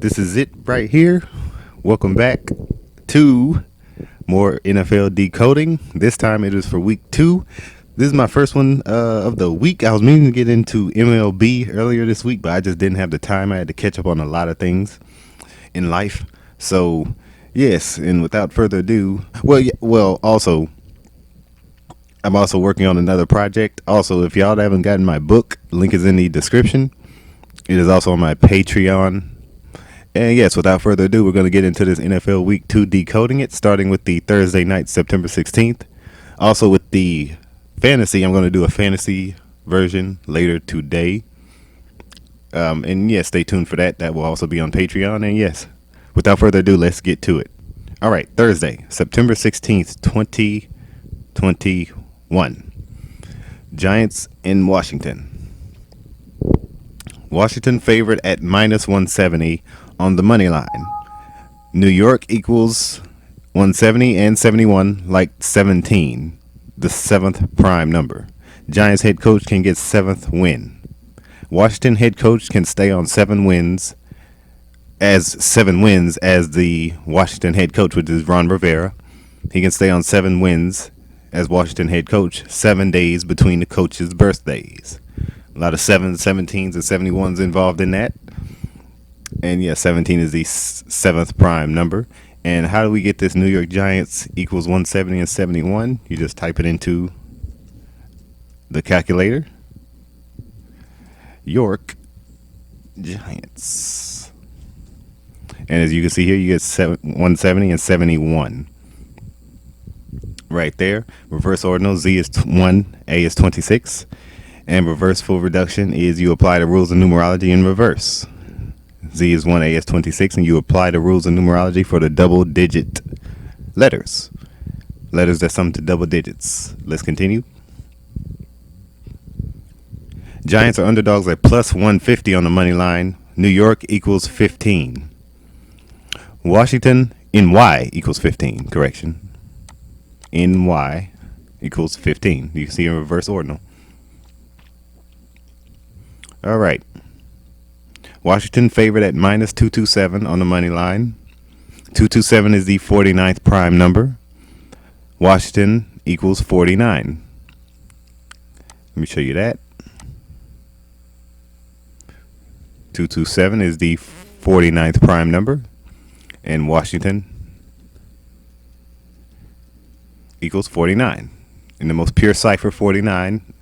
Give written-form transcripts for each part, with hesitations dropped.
This is it right here. Welcome back to more NFL decoding. This time it is for week 2. This is my first one of the week. I was meaning to get into MLB earlier this week, but I just didn't have the time. I had to catch up on a lot of things in life. So, yes, and without further ado, also, I'm also working on another project. Also, if y'all haven't gotten my book, link is in the description. It is also on my Patreon. And yes, without further ado, we're going to get into this NFL Week 2 decoding it, starting with the Thursday night, September 16th. Also with the fantasy, I'm going to do a fantasy version later today. And yes, stay tuned for that. That will also be on Patreon. And yes, without further ado, let's get to it. All right, Thursday, September 16th, 2021. Giants in Washington. Washington favored at minus 170 on the money line. New York equals 170 and 71 like 17, the 7th prime number. Giants head coach can get 7th win. Washington head coach can stay on 7 wins as the Washington head coach, which is Ron Rivera. He can stay on 7 wins as Washington head coach 7 days between the coaches' birthdays. A lot of 7s, 17s, and 71s involved in that. And yeah, 17 is the 7th prime number. And how do we get this New York Giants equals 170 and 71? You just type it into the calculator. York Giants. And as you can see here, you get 170 and 71. Right there. Reverse ordinal, Z is 1, A is 26. And reverse full reduction is you apply the rules of numerology in reverse. Z is 1, A is 26, and you apply the rules of numerology for the double-digit letters. Letters that sum to double digits. Let's continue. Giants are underdogs at plus 150 on the money line. New York equals 15. Washington, NY equals 15. Correction. NY equals 15. You can see in reverse ordinal. All right. Washington favored at minus 227 on the money line. 227 is the 49th prime number. Washington equals 49. Let me show you that. 227 is the 49th prime number. And Washington equals 49. In the most pure cipher, 49.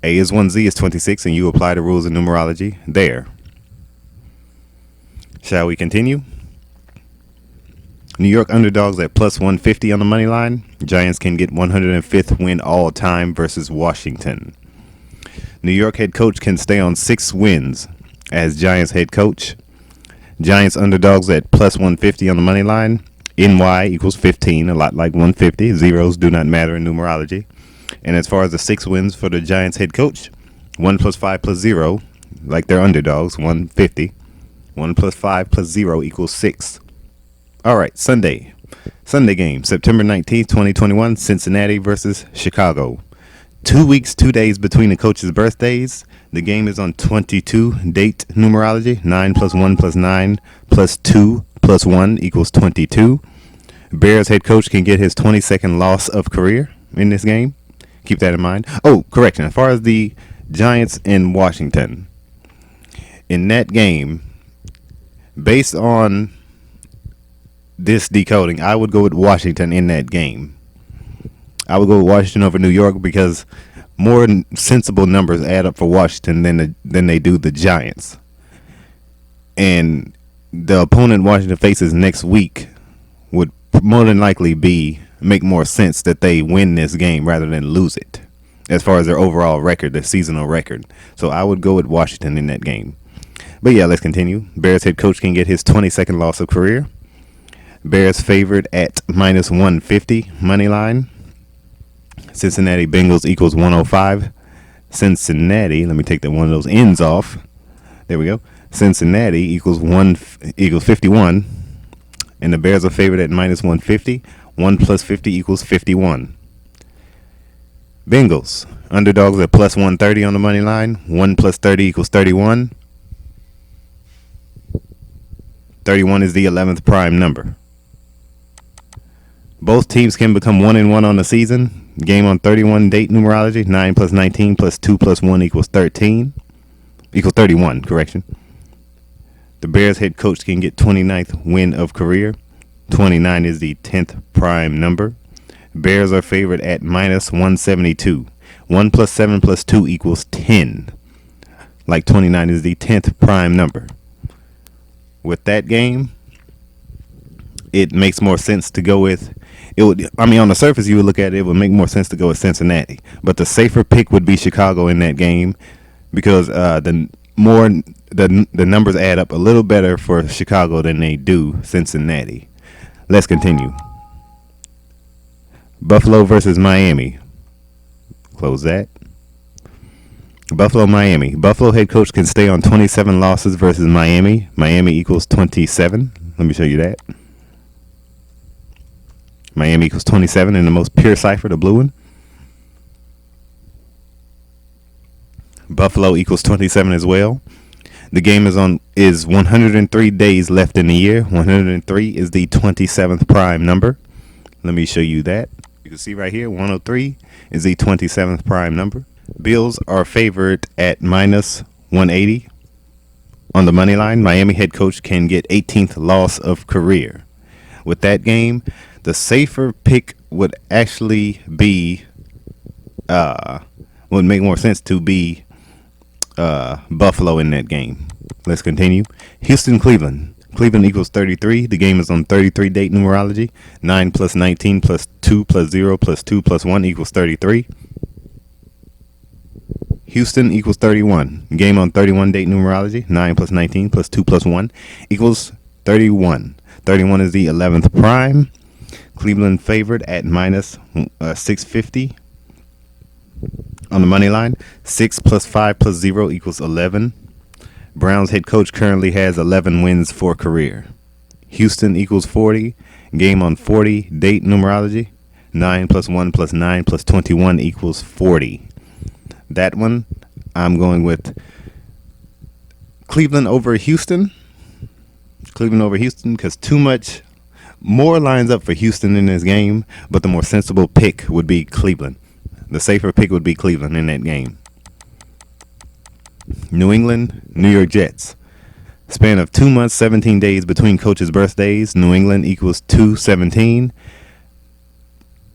A is 1, Z is 26, and you apply the rules of numerology there. Shall we continue? New York underdogs at plus 150 on the money line. Giants can get 105th win all time versus Washington. New York head coach can stay on 6 wins as Giants head coach. Giants underdogs at plus 150 on the money line. NY equals 15, a lot like 150. Zeros do not matter in numerology. And as far as the 6 wins for the Giants head coach, 1 plus 5 plus 0, like they're underdogs, 150. 1 plus 5 plus 0 equals 6. All right, Sunday game, September 19th, 2021, Cincinnati versus Chicago. 2 weeks, 2 days between the coaches' birthdays. The game is on 22 date numerology. 9 plus 1 plus 9 plus 2 plus 1 equals 22. Bears head coach can get his 22nd loss of career in this game. Keep that in mind. Oh, correction. As far as the Giants in Washington, in that game, based on this decoding, I would go with Washington in that game. I would go with Washington over New York because more sensible numbers add up for Washington than they do the Giants. And the opponent Washington faces next week would more than likely make more sense that they win this game rather than lose it as far as their overall record, their seasonal record. So I would go with Washington in that game. But yeah, let's continue. Bears head coach can get his 22nd loss of career. Bears favored at minus 150 money line. Cincinnati Bengals equals 105. Cincinnati, let me take one of those ends off. There we go. Cincinnati equals 51. And the Bears are favored at minus 150. 1 plus 50 equals 51. Bengals, underdogs at plus 130 on the money line. 1 plus 30 equals 31. 31 is the 11th prime number. Both teams can become 1-1 on the season. Game on 31 date numerology. 9 plus 19 plus 2 plus 1 equals 13. Equals 31, correction. The Bears head coach can get 29th win of career. 29 is the 10th prime number. Bears are favored at minus 172. 1 plus 7 plus 2 equals 10. Like 29 is the 10th prime number. With that game, it makes more sense to go with on the surface you would look at it would make more sense to go with Cincinnati, but the safer pick would be Chicago in that game because the numbers add up a little better for Chicago than they do Cincinnati. Let's continue. Buffalo versus Miami. Close that. Buffalo, Miami. Buffalo head coach can stay on 27 losses versus Miami. Miami equals 27. Let me show you that. Miami equals 27 in the most pure cipher, the blue one. Buffalo equals 27 as well. The game is 103 days left in the year. 103 is the 27th prime number. Let me show you that. You can see right here, 103 is the 27th prime number. Bills are favored at minus 180 on the money line. Miami head coach can get 18th loss of career. With that game, the safer pick would actually be would make more sense to be Buffalo in that game. Let's continue. Houston, Cleveland. Cleveland equals 33. The game is on 33 date numerology. 9 plus 19 plus 2 plus 0 plus 2 plus 1 equals 33. Houston equals 31. Game on 31 date numerology. 9 plus 19 plus 2 plus 1 equals 31. 31 is the 11th prime. Cleveland favored at minus 650 on the money line. 6 plus 5 plus 0 equals 11. Browns head coach currently has 11 wins for career. Houston equals 40. Game on 40 date numerology. 9 plus 1 plus 9 plus 21 equals 40. That one, I'm going with Cleveland over Houston. Cleveland over Houston because too much more lines up for Houston in this game, but the more sensible pick would be Cleveland. The safer pick would be Cleveland in that game. New England, New York Jets. Span of 2 months, 17 days between coaches' birthdays. New England equals 217.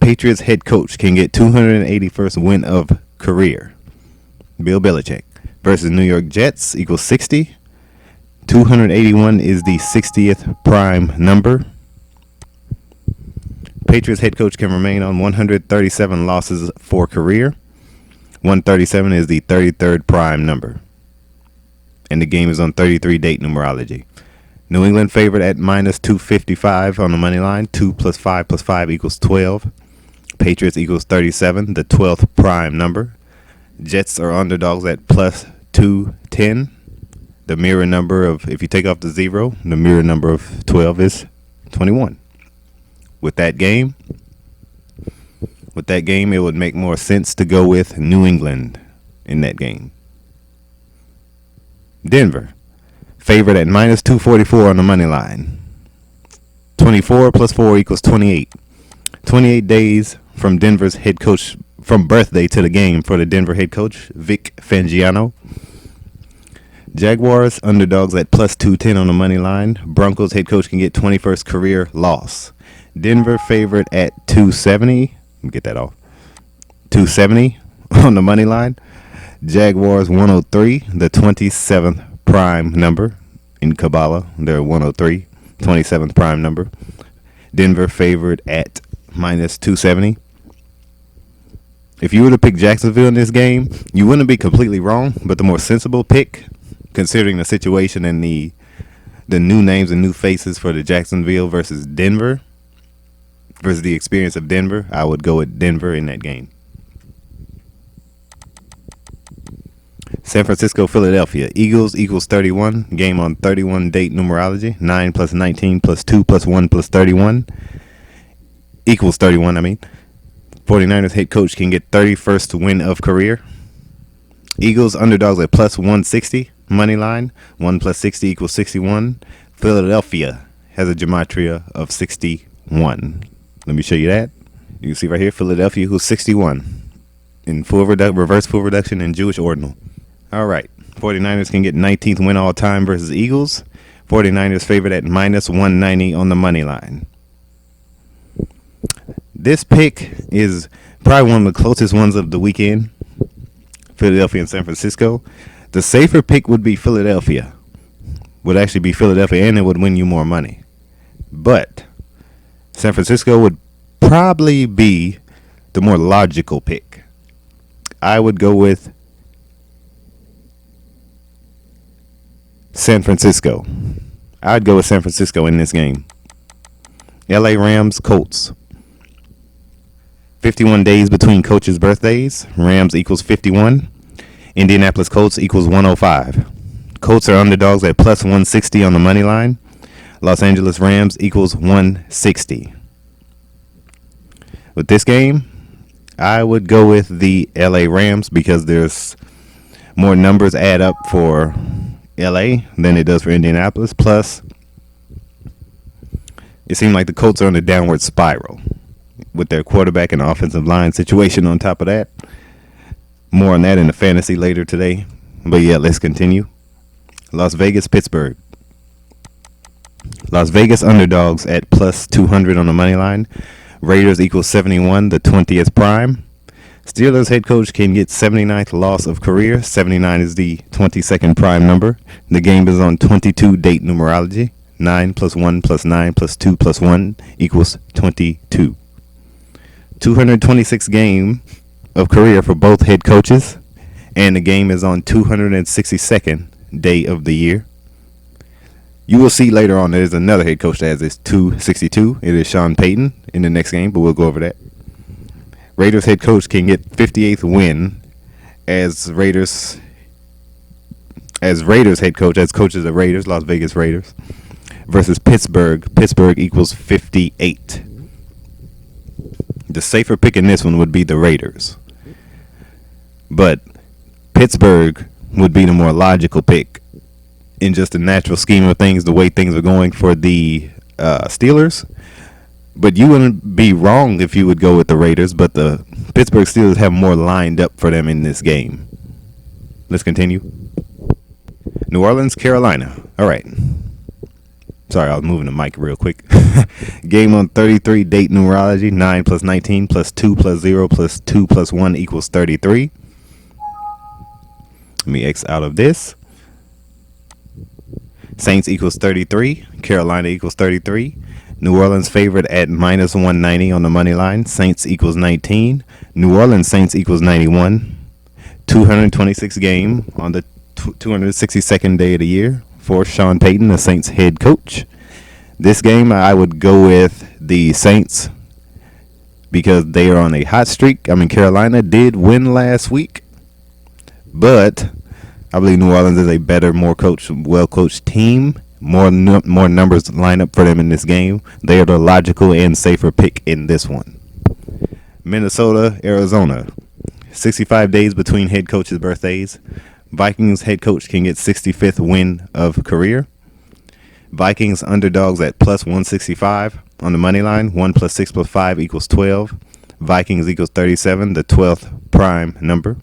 Patriots head coach can get 281st win of career. Bill Belichick versus New York Jets equals 60. 281 is the 60th prime number. Patriots head coach can remain on 137 losses for career. 137 is the 33rd prime number. And the game is on 33 date numerology. New England favored at minus 255 on the money line. 2 plus 5 plus 5 equals 12. Patriots equals 37, the 12th prime number. Jets are underdogs at plus 210. The mirror number of, if you take off the 0, the mirror number of 12 is 21. With that game, it would make more sense to go with New England in that game. Denver, favored at minus 244 on the money line. 24 plus 4 equals 28. 28 days from Denver's head coach, from birthday to the game for the Denver head coach, Vic Fangio. Jaguars, underdogs at plus 210 on the money line. Broncos head coach can get 21st career loss. Denver favored at 270. Let me get that off. 270 on the money line. Jaguars 103, the 27th prime number in Kabbalah. They're 103, 27th prime number. Denver favored at minus 270. If you were to pick Jacksonville in this game, you wouldn't be completely wrong, but the more sensible pick, considering the situation and the new names and new faces for the Jacksonville versus Denver, versus the experience of Denver, I would go with Denver in that game. San Francisco, Philadelphia. Eagles equals 31. Game on 31 date numerology. 9 plus 19 plus 2 plus 1 plus 31 equals 31, 49ers head coach can get 31st win of career. Eagles underdogs at plus 160 money line. 1 plus 60 equals 61. Philadelphia has a gematria of 61. Let me show you that. You can see right here, Philadelphia, who's 61. In reverse full reduction in Jewish ordinal. All right. 49ers can get 19th win all time versus Eagles. 49ers favored at minus 190 on the money line. This pick is probably one of the closest ones of the weekend. Philadelphia and San Francisco. The safer pick would be Philadelphia. Would actually be Philadelphia, and it would win you more money. But San Francisco would probably be the more logical pick. I would go with San Francisco. I'd go with San Francisco in this game. LA Rams Colts. 51 days between coaches' birthdays. Rams equals 51. Indianapolis Colts equals 105. Colts are underdogs at plus 160 on the money line. Los Angeles Rams equals 160. With this game, I would go with the LA Rams because there's more numbers add up for LA than it does for Indianapolis. Plus, it seemed like the Colts are on a downward spiral with their quarterback and offensive line situation on top of that. More on that in the fantasy later today. But yeah, let's continue. Las Vegas, Pittsburgh. Las Vegas underdogs at plus 200 on the money line. Raiders equals 71, the 20th prime. Steelers head coach can get 79th loss of career. 79 is the 22nd prime number. The game is on 22 date numerology. 9 plus 1 plus 9 plus 2 plus 1 equals 22. 226 game of career for both head coaches. And the game is on 262nd day of the year. You will see later on there's another head coach that has this 262. It is Sean Payton in the next game, but we'll go over that. Raiders head coach can get 58th win as Raiders head coach, as coach of the Raiders, Las Vegas Raiders, versus Pittsburgh. Pittsburgh equals 58. The safer pick in this one would be the Raiders. But Pittsburgh would be the more logical pick in just the natural scheme of things, the way things are going for the Steelers. But you wouldn't be wrong if you would go with the Raiders, but the Pittsburgh Steelers have more lined up for them in this game. Let's continue. New Orleans, Carolina. All right. Sorry, I was moving the mic real quick. Game on 33 date numerology. 9 plus 19 plus 2 plus 0 plus 2 plus 1 equals 33. Let me X out of this. Saints equals 33. Carolina equals 33. New Orleans favored at minus 190 on the money line. Saints equals 19. New Orleans Saints equals 91. 226 game on the 262nd day of the year for Sean Payton, the Saints head coach. This game I would go with the Saints because they are on a hot streak. I mean, Carolina did win last week, but I believe New Orleans is a better, more coached, well-coached team. More numbers line up for them in this game. They are the logical and safer pick in this one. Minnesota, Arizona. 65 days between head coaches' birthdays. Vikings head coach can get 65th win of career. Vikings underdogs at plus 165 on the money line. 1 plus 6 plus 5 equals 12. Vikings equals 37, the 12th prime number.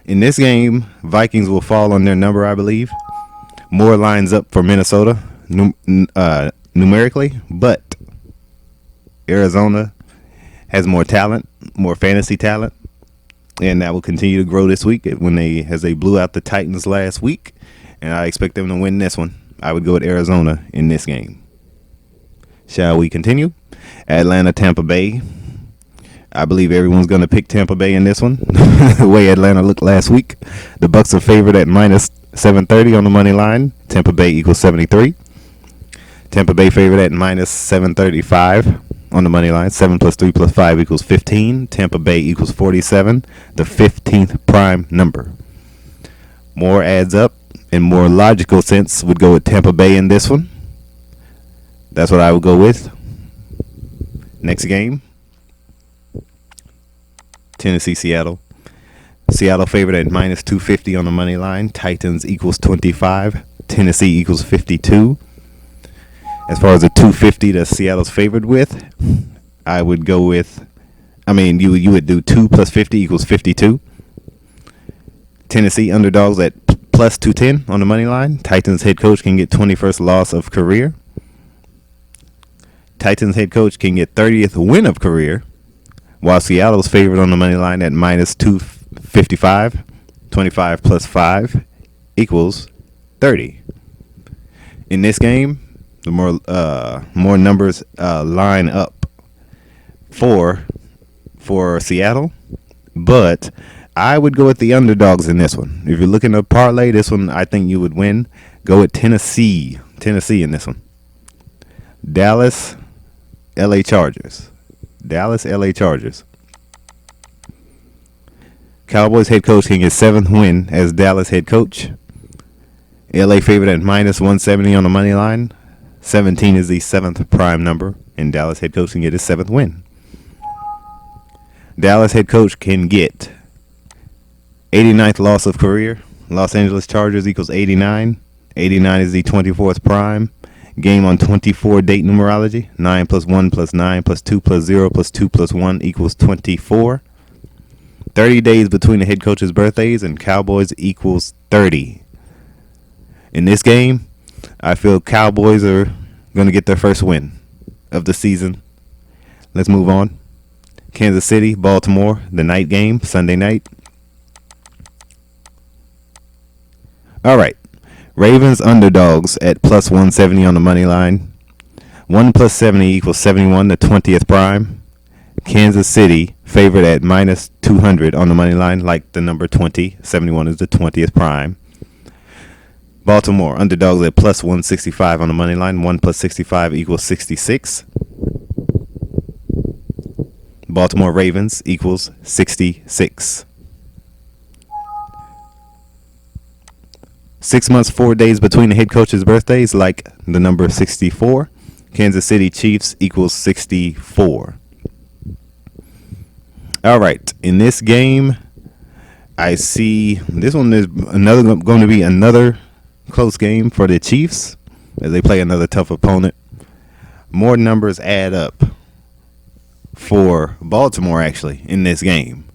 In this game, Vikings will fall on their number, I believe. More lines up for Minnesota numerically, but Arizona has more talent, more fantasy talent, and that will continue to grow this week as they blew out the Titans last week, and I expect them to win this one. I would go with Arizona in this game. Shall we continue? Atlanta, Tampa Bay. I believe everyone's going to pick Tampa Bay in this one. The way Atlanta looked last week. The Bucks are favored at minus 730 on the money line. Tampa Bay equals 73. Tampa Bay favored at minus 735 on the money line. 7 plus 3 plus 5 equals 15. Tampa Bay equals 47. The 15th prime number. More adds up in more logical sense would go with Tampa Bay in this one. That's what I would go with. Next game. Tennessee, Seattle. Seattle favored at minus 250 on the money line. Titans equals 25. Tennessee equals 52. As far as the 250 that Seattle's favored with, I would go with, you would do 2 plus 50 equals 52. Tennessee underdogs at plus 210 on the money line. Titans head coach can get 21st loss of career. Titans head coach can get 30th win of career, while Seattle's favored on the money line at minus 255. 25 plus 5 equals 30. In this game, the more numbers line up for Seattle, but I would go with the underdogs in this one. If you're looking to parlay this one, I think you would win. Go with Tennessee in this one. Dallas, LA Chargers. Cowboys head coach can get 7th win as Dallas head coach. LA favored at minus 170 on the money line. 17 is the 7th prime number, and Dallas head coach can get his 7th win. Dallas head coach can get 89th loss of career. Los Angeles Chargers equals 89. 89 is the 24th prime. Game on 24 date numerology. 9 plus 1 plus 9 plus 2 plus 0 plus 2 plus 1 equals 24. 30 days between the head coach's birthdays, and Cowboys equals 30. In this game, I feel Cowboys are going to get their first win of the season. Let's move on. Kansas City, Baltimore, the night game, Sunday night. All right. Ravens underdogs at plus 170 on the money line. 1 plus 70 equals 71, the 20th prime. Kansas City favored at minus 200 on the money line, like the number 20. 71 is the 20th prime. Baltimore underdogs at plus 165 on the money line. 1 plus 65 equals 66. Baltimore Ravens equals 66. 6 months, 4 days between the head coach's birthdays, like the number 64. Kansas City Chiefs equals 64. All right, in this game, I see this one is going to be another close game for the Chiefs as they play another tough opponent. More numbers add up for Baltimore, actually, in this game.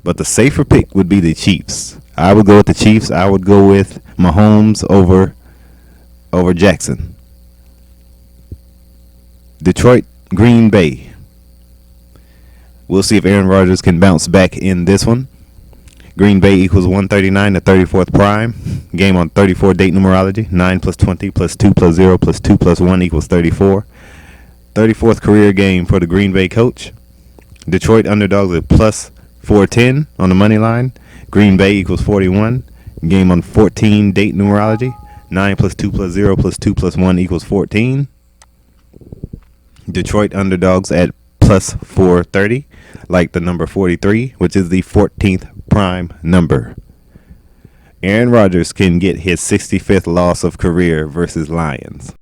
But the safer pick would be the Chiefs. I would go with the Chiefs. I would go with Mahomes over Jackson. Detroit, Green Bay. We'll see if Aaron Rodgers can bounce back in this one. Green Bay equals 139, the 34th prime. Game on 34 date numerology. 9 plus 20 plus 2 plus 0 plus 2 plus 1 equals 34. 34th career game for the Green Bay coach. Detroit underdogs at plus 410 on the money line. Green Bay equals 41. Game on 14 date numerology. 9 plus 2 plus 0 plus 2 plus 1 equals 14. Detroit underdogs at plus 430, like the number 43, which is the 14th prime number. Aaron Rodgers can get his 65th loss of career versus Lions.